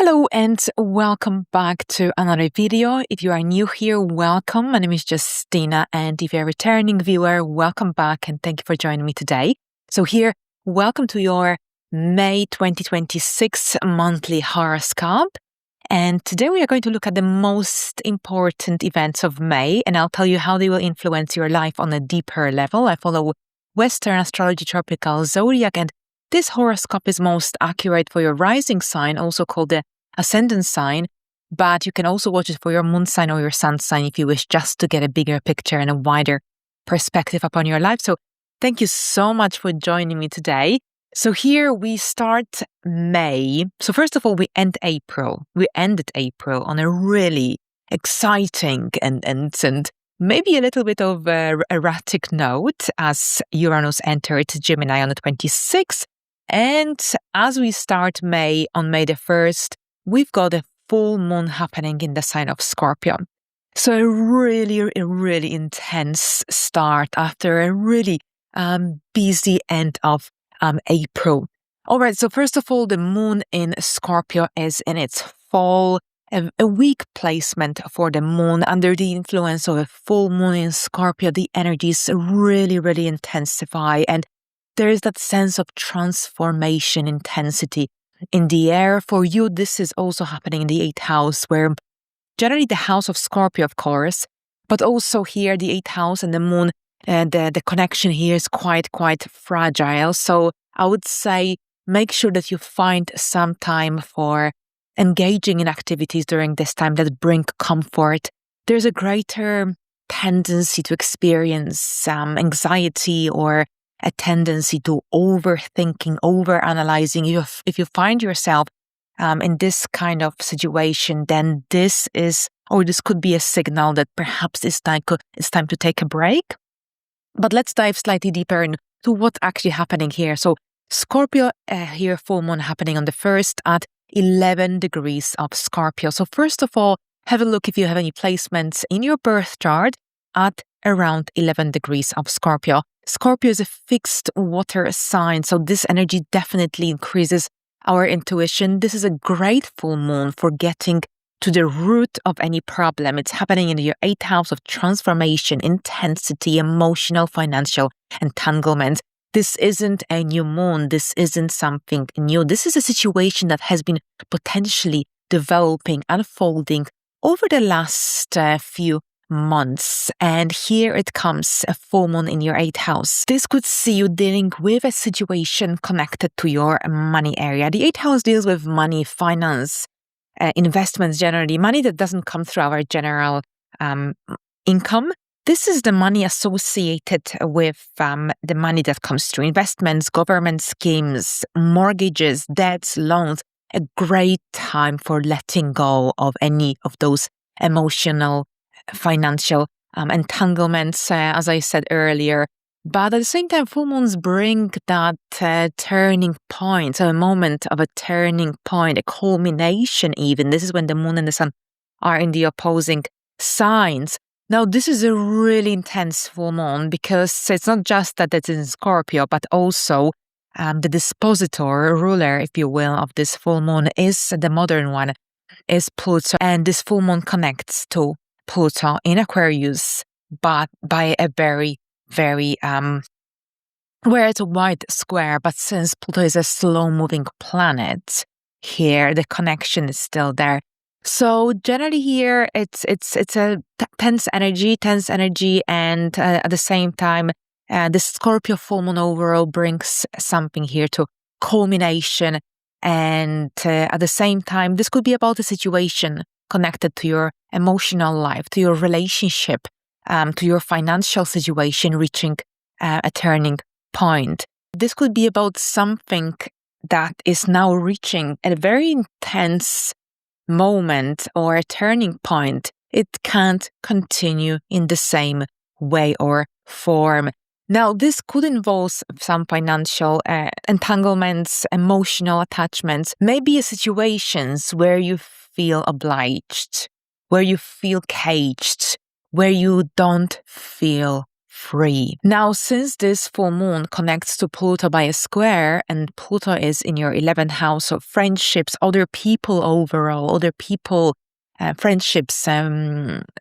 Hello and welcome back to another video. If you are new here, welcome. My name is Justyna, and if you're a returning viewer, welcome back and thank you for joining me today. So here, welcome to your May 2026 monthly horoscope. And today we are going to look at the most important events of May, and I'll tell you how they will influence your life on a deeper level. I follow Western astrology tropical zodiac, and this horoscope is most accurate for your rising sign, also called the ascendant sign, but you can also watch it for your moon sign or your sun sign if you wish, just to get a bigger picture and a wider perspective upon your life. So thank you so much for joining me today. So here we start May. So first of all, we end April. We ended April on a really exciting and maybe a little bit of a erratic note as Uranus entered Gemini on the 26th. And as we start May, on May the 1st, we've got a full moon happening in the sign of Scorpio. So a really intense start after a really busy end of April. All right, so first of all, the moon in Scorpio is in its fall, a weak placement for the moon. Under the influence of a full moon in Scorpio, the energies really intensify, and there is that sense of transformation intensity in the air. For you, this is also happening in the 8th house, where generally the house of Scorpio, of course, but also here the 8th house and the moon, the connection here is quite fragile. So I would say make sure that you find some time for engaging in activities during this time that bring comfort. There's a greater tendency to experience anxiety or a tendency to overthinking, overanalyzing. If you find yourself in this kind of situation, then this could be a signal that perhaps it's time to take a break. But let's dive slightly deeper into what's actually happening here. So Scorpio, here full moon happening on the 1st at 11 degrees of Scorpio. So first of all, have a look if you have any placements in your birth chart at around 11 degrees of Scorpio. Scorpio is a fixed water sign, so this energy definitely increases our intuition. This is a great full moon for getting to the root of any problem. It's happening in your 8th house of transformation, intensity, emotional, financial entanglement. This isn't a new moon. This isn't something new. This is a situation that has been potentially developing, unfolding over the last few months. And here it comes, a full moon in your 8th house. This could see you dealing with a situation connected to your money area. The 8th house deals with money, finance, investments generally, money that doesn't come through our general income. This is the money associated with the money that comes through investments, government schemes, mortgages, debts, loans. A great time for letting go of any of those emotional, financial entanglements, as I said earlier. But at the same time, full moons bring that turning point, so a moment of a turning point, a culmination even. This is when the moon and the sun are in the opposing signs. Now, this is a really intense full moon because it's not just that it's in Scorpio, but also the dispositor, ruler, if you will, of this full moon is the modern one, is Pluto. And this full moon connects to Pluto in Aquarius, but by a very where it's a wide square, but since Pluto is a slow-moving planet, here the connection is still there. So generally here it's a tense energy, and at the same time, the Scorpio full moon overall brings something here to culmination, and at the same time, this could be about a situation connected to your emotional life, to your relationship, to your financial situation reaching a turning point. This could be about something that is now reaching a very intense moment or a turning point. It can't continue in the same way or form. Now, this could involve some financial entanglements, emotional attachments, maybe situations where you feel obliged, where you feel caged, where you don't feel free. Now, since this full moon connects to Pluto by a square, and Pluto is in your 11th house of friendships, other people overall, friendships,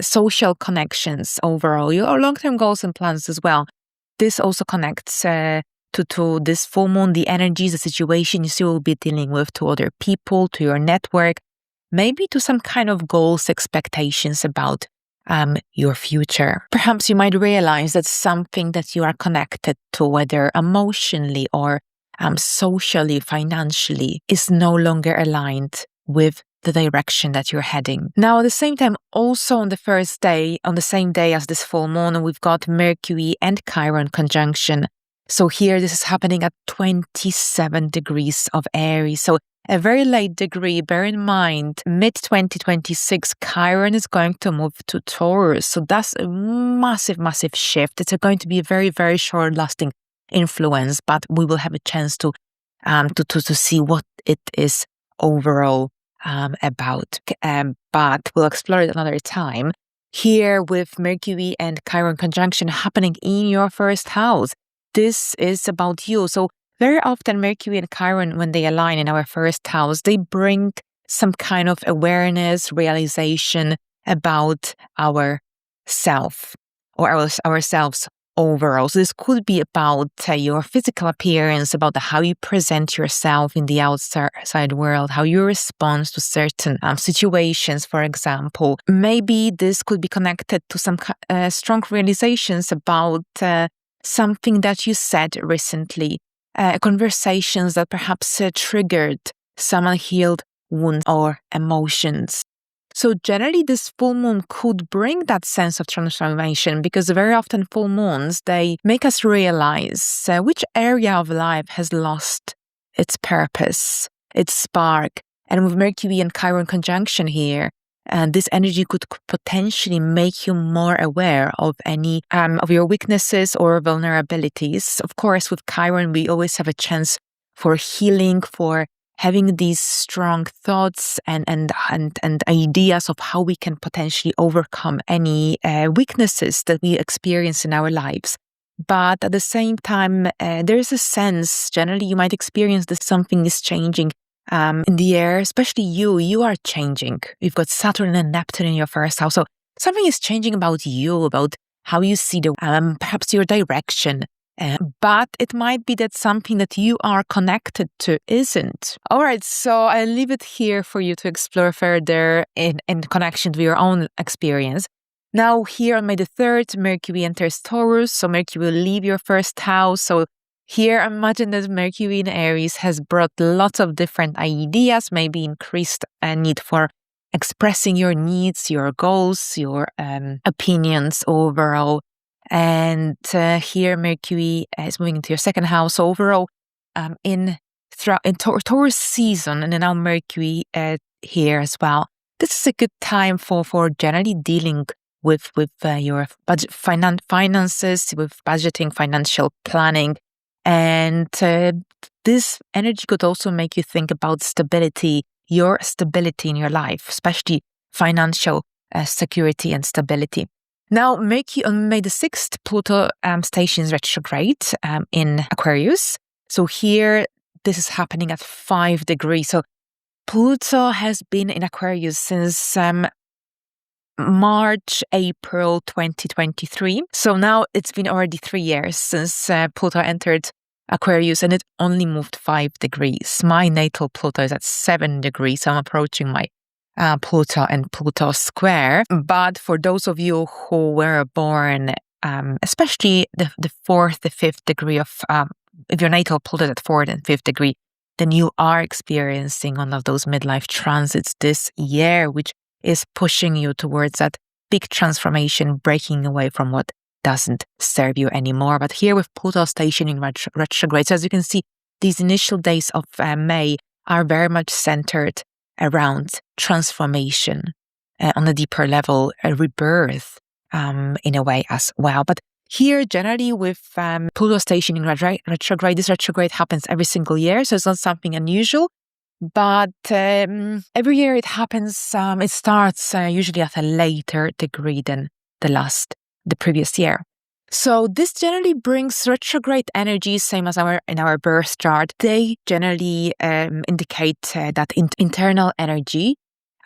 social connections overall, your long-term goals and plans as well. This also connects to this full moon, the energies, the situations you will be dealing with, to other people, to your network, maybe to some kind of goals, expectations about your future. Perhaps you might realize that something that you are connected to, whether emotionally or socially, financially, is no longer aligned with the direction that you're heading. Now, at the same time, also on the same day as this full moon, we've got Mercury and Chiron conjunction. So here, this is happening at 27 degrees of Aries. So a very late degree. Bear in mind, mid-2026, Chiron is going to move to Taurus. So that's a massive, massive shift. It's going to be a very, very short-lasting influence, but we will have a chance to see what it is overall about. But we'll explore it another time. Here, with Mercury and Chiron conjunction happening in your first house, this is about you. So very often Mercury and Chiron, when they align in our first house, they bring some kind of awareness, realization about ourself or ourselves overall. So this could be about your physical appearance, about how you present yourself in the outside world, how you respond to certain situations, for example. Maybe this could be connected to some strong realizations about something that you said recently, conversations that perhaps triggered some unhealed wounds or emotions. So generally, this full moon could bring that sense of transformation, because very often full moons, they make us realize which area of life has lost its purpose, its spark. And with Mercury and Chiron conjunction here, this energy could potentially make you more aware of any of your weaknesses or vulnerabilities. Of course, with Chiron, we always have a chance for healing, for having these strong thoughts and ideas of how we can potentially overcome any weaknesses that we experience in our lives. But at the same time, there is a sense, generally you might experience that something is changing in the air, especially you are changing. You've got Saturn and Neptune in your first house. So something is changing about you, about how you see the perhaps your direction. But it might be that something that you are connected to isn't. All right, so I'll leave it here for you to explore further in connection to your own experience. Now, here on May the 3rd, Mercury enters Taurus, so Mercury will leave your first house. So here, imagine that Mercury in Aries has brought lots of different ideas, maybe increased a need for expressing your needs, your goals, your opinions overall. And here, Mercury is moving into your second house. So overall, in Taurus season, and now Mercury here as well. This is a good time for generally dealing with your budget, finances, with budgeting, financial planning. And this energy could also make you think about stability, your stability in your life, especially financial security and stability. Now, Mercury on May the 6th, Pluto stations retrograde in Aquarius. So here, this is happening at 5 degrees. So Pluto has been in Aquarius since March, April 2023. So now it's been already 3 years since Pluto entered Aquarius, and it only moved 5 degrees. My natal Pluto is at 7 degrees. So I'm approaching my Pluto and Pluto square. But for those of you who were born, especially the 4th, the 5th degree of, if your natal Pluto is at 4th and 5th degree, then you are experiencing one of those midlife transits this year, which is pushing you towards that big transformation, breaking away from what doesn't serve you anymore. But here with Pluto stationing retrograde, so as you can see, these initial days of May are very much centered around transformation on a deeper level, a rebirth in a way as well. But here, generally with Pluto stationing retrograde, this retrograde happens every single year, so it's not something unusual. But every year it happens, it starts usually at a later degree than the previous year. So this generally brings retrograde energy, same as in our birth chart. They generally indicate that internal energy,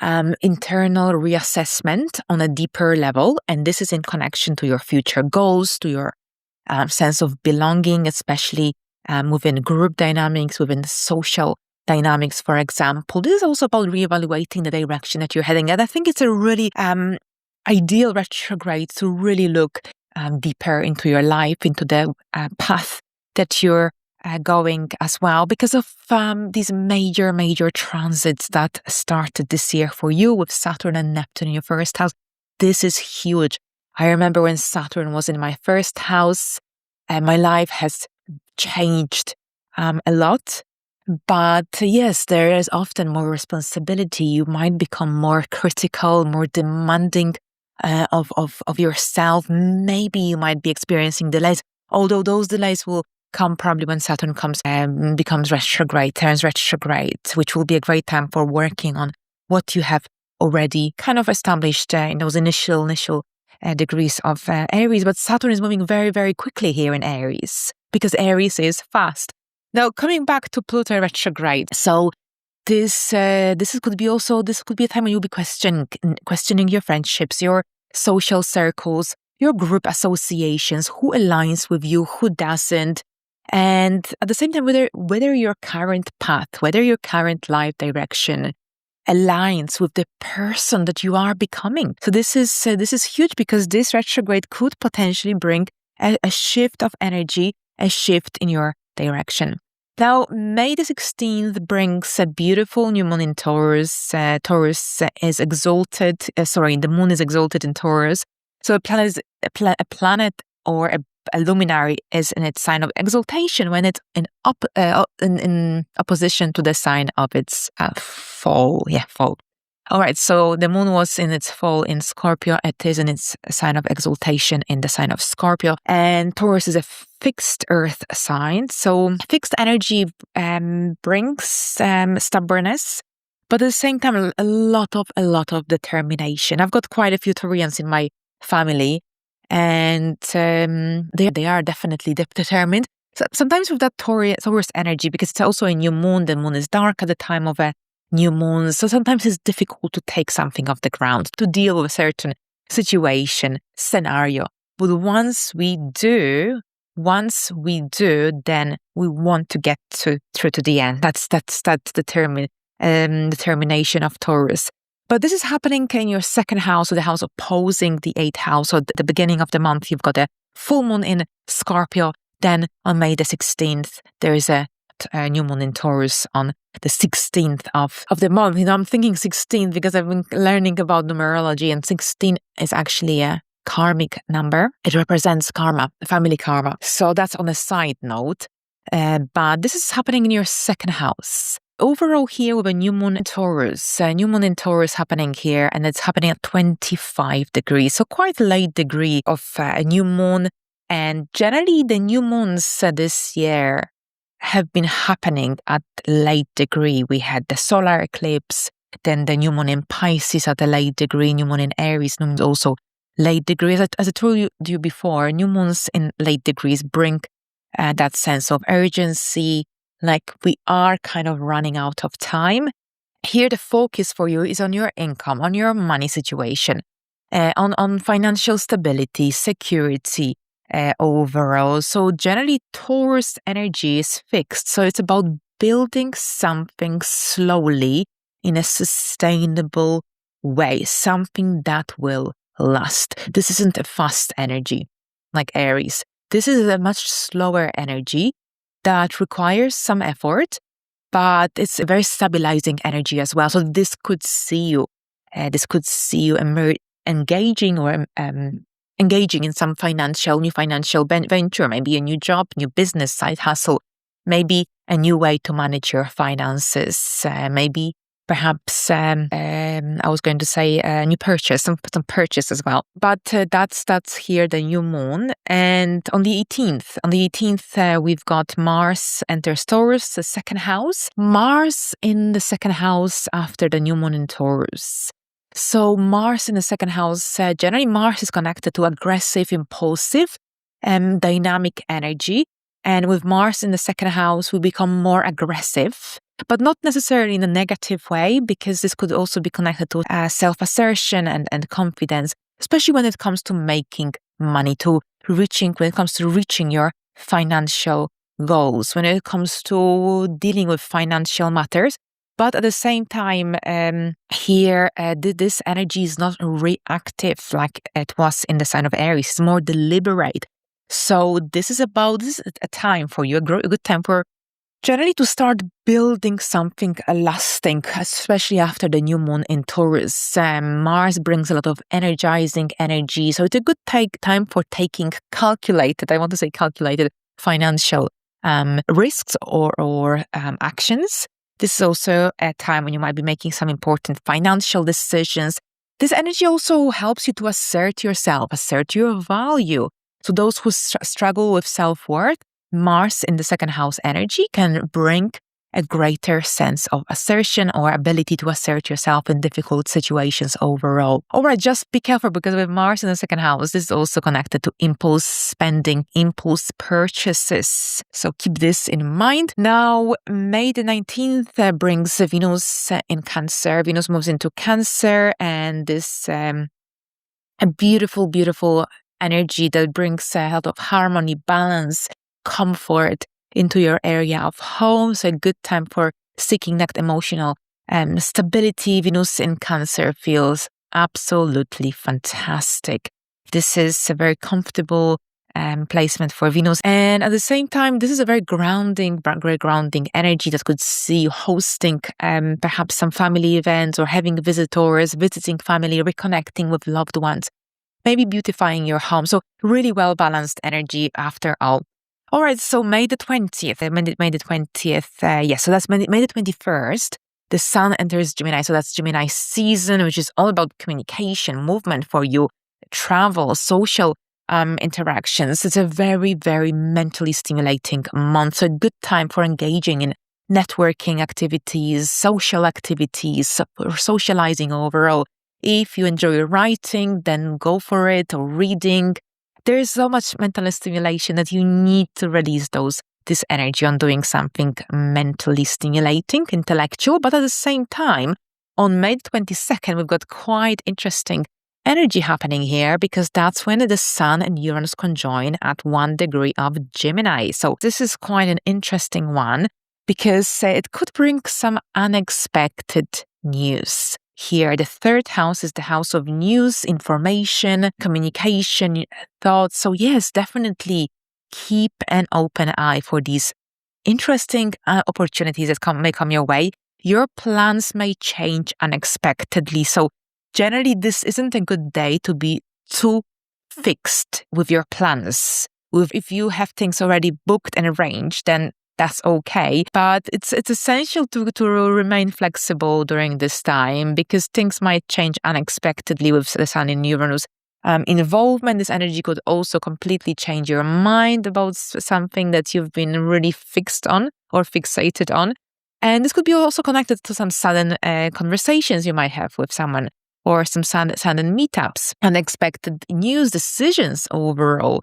internal reassessment on a deeper level. And this is in connection to your future goals, to your sense of belonging, especially within group dynamics, within social dynamics, for example. This is also about reevaluating the direction that you're heading. And I think it's a really ideal retrograde to really look deeper into your life, into the path that you're going as well, because of these major transits that started this year for you with Saturn and Neptune in your first house. This is huge. I remember when Saturn was in my first house, my life has changed a lot. But yes, there is often more responsibility. You might become more critical, more demanding of yourself. Maybe you might be experiencing delays, although those delays will come probably when Saturn becomes retrograde, turns retrograde, which will be a great time for working on what you have already kind of established in those initial degrees of Aries. But Saturn is moving very quickly here in Aries, because Aries is fast. Now, coming back to Pluto retrograde, so this could be a time when you'll be questioning your friendships, your social circles, your group associations, who aligns with you, who doesn't, and at the same time whether your current path, whether your current life direction aligns with the person that you are becoming. So this is huge, because this retrograde could potentially bring a shift of energy, a shift in your direction. Now, May the 16th brings a beautiful new moon in Taurus. Taurus is exalted. The moon is exalted in Taurus. So a planet or a luminary is in its sign of exaltation when it's in opposition to the sign of its fall. Yeah, fall. All right, so the moon was in its fall in Scorpio. It is in its sign of exaltation in the sign of Scorpio. And Taurus is a fixed earth sign. So fixed energy brings stubbornness, but at the same time, a lot of determination. I've got quite a few Taurians in my family, and they are definitely determined. So sometimes with that Taurus energy, because it's also a new moon, the moon is dark at the time of a new moon, so sometimes it's difficult to take something off the ground, to deal with a certain situation, scenario. But once we do, then we want to get through to the end. That's determination of Taurus. But this is happening in your second house, or the house opposing the 8th house. So at the beginning of the month, you've got a full moon in Scorpio. Then on May the 16th, there is a new moon in Taurus on the 16th of the month. I'm thinking 16 because I've been learning about numerology, and 16 is actually a karmic number. It represents karma, family karma. So that's on a side note. But this is happening in your second house. Overall here with a new moon in Taurus, happening here, and it's happening at 25 degrees. So quite a late degree of a new moon. And generally the new moons this year have been happening at late degree. We had the solar eclipse, then the new moon in Pisces at a late degree, new moon in Aries, new moon also late degree. As I told you before, new moons in late degrees bring that sense of urgency, like we are kind of running out of time. Here the focus for you is on your income, on your money situation, on financial stability, security, overall. So generally Taurus energy is fixed. So it's about building something slowly in a sustainable way, something that will last. This isn't a fast energy like Aries. This is a much slower energy that requires some effort, but it's a very stabilizing energy as well. So this could see you engaging in some new financial venture, maybe a new job, new business, side hustle, maybe a new way to manage your finances, maybe perhaps I was going to say a new purchase, some purchase as well. But that's here the new moon. And on the 18th, we've got Mars enters Taurus, the second house. Mars in the second house after the new moon in Taurus. So Mars in the second house, generally Mars is connected to aggressive, impulsive, dynamic energy. And with Mars in the second house, we become more aggressive, but not necessarily in a negative way, because this could also be connected to self-assertion and confidence, especially when it comes to making money, when it comes to reaching your financial goals, when it comes to dealing with financial matters. But at the same time, here, this energy is not reactive like it was in the sign of Aries. It's more deliberate. So this is a time for you, a good time for generally to start building something lasting, especially after the new moon in Taurus. Mars brings a lot of energizing energy. So it's a good time for taking calculated financial risks or actions. This is also a time when you might be making some important financial decisions. This energy also helps you to assert yourself, assert your value. So those who struggle with self-worth, Mars in the second house energy can bring a greater sense of assertion or ability to assert yourself in difficult situations overall. All right, just be careful, because with Mars in the second house, this is also connected to impulse spending, impulse purchases. So keep this in mind. Now, May the 19th brings Venus in Cancer. Venus moves into Cancer, and this a beautiful, beautiful energy that brings a lot of harmony, balance, comfort into your area of home. So a good time for seeking that emotional stability. Venus in Cancer feels absolutely fantastic. This is a very comfortable placement for Venus. And at the same time, this is a very grounding energy that could see you hosting perhaps some family events or having visitors, visiting family, reconnecting with loved ones, maybe beautifying your home. So really well-balanced energy after all. All right, so May the 20th, so that's May the 21st, the Sun enters Gemini. So that's Gemini season, which is all about communication, movement for you, travel, social interactions. It's a very, very mentally stimulating month. So a good time for engaging in networking activities, social activities, or socializing overall. If you enjoy writing, then go for it, or reading. There is so much mental stimulation that you need to release this energy on doing something mentally stimulating, intellectual. But at the same time, on May 22nd, we've got quite interesting energy happening here, because that's when the Sun and Uranus conjoin at 1 degree of Gemini. So this is quite an interesting one, because it could bring some unexpected news. Here, the third house is the house of news, information, communication, thoughts. So yes, definitely keep an open eye for these interesting opportunities that may come your way. Your plans may change unexpectedly. So generally, this isn't a good day to be too fixed with your plans. If you have things already booked and arranged, then that's okay. But it's essential to remain flexible during this time, because things might change unexpectedly with the Sun in Uranus involvement. This energy could also completely change your mind about something that you've been really fixed on or fixated on. And this could be also connected to some sudden conversations you might have with someone, or some sudden meetups, unexpected news, decisions overall.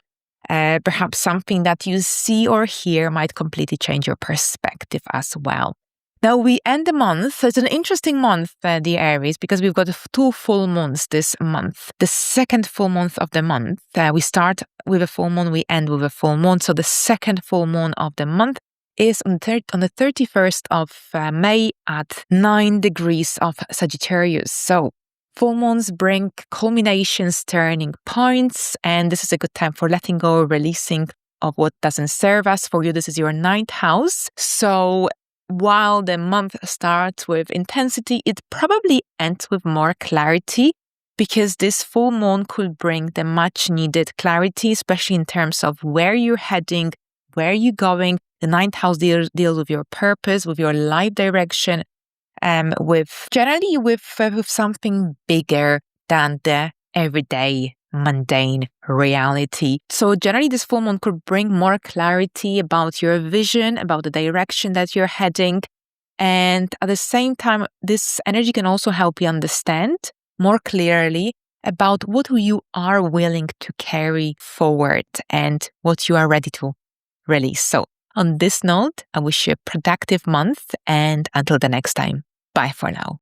Perhaps something that you see or hear might completely change your perspective as well. Now we end the month. It's an interesting month, the Aries, because we've got 2 full moons this month. The second full month of the month, we start with a full moon, we end with a full moon. So the second full moon of the month is on the 31st of May at 9 degrees of Sagittarius. So full moons bring culminations, turning points, and this is a good time for letting go, releasing of what doesn't serve us. For you, this is your 9th house. So while the month starts with intensity, it probably ends with more clarity, because this full moon could bring the much needed clarity, especially in terms of where you're heading, where you're going. The 9th house deals with your purpose, with your life direction, with something bigger than the everyday mundane reality. So generally this full moon could bring more clarity about your vision, about the direction that you're heading. And at the same time, this energy can also help you understand more clearly about what you are willing to carry forward and what you are ready to release. So on this note, I wish you a productive month, and until the next time, bye for now.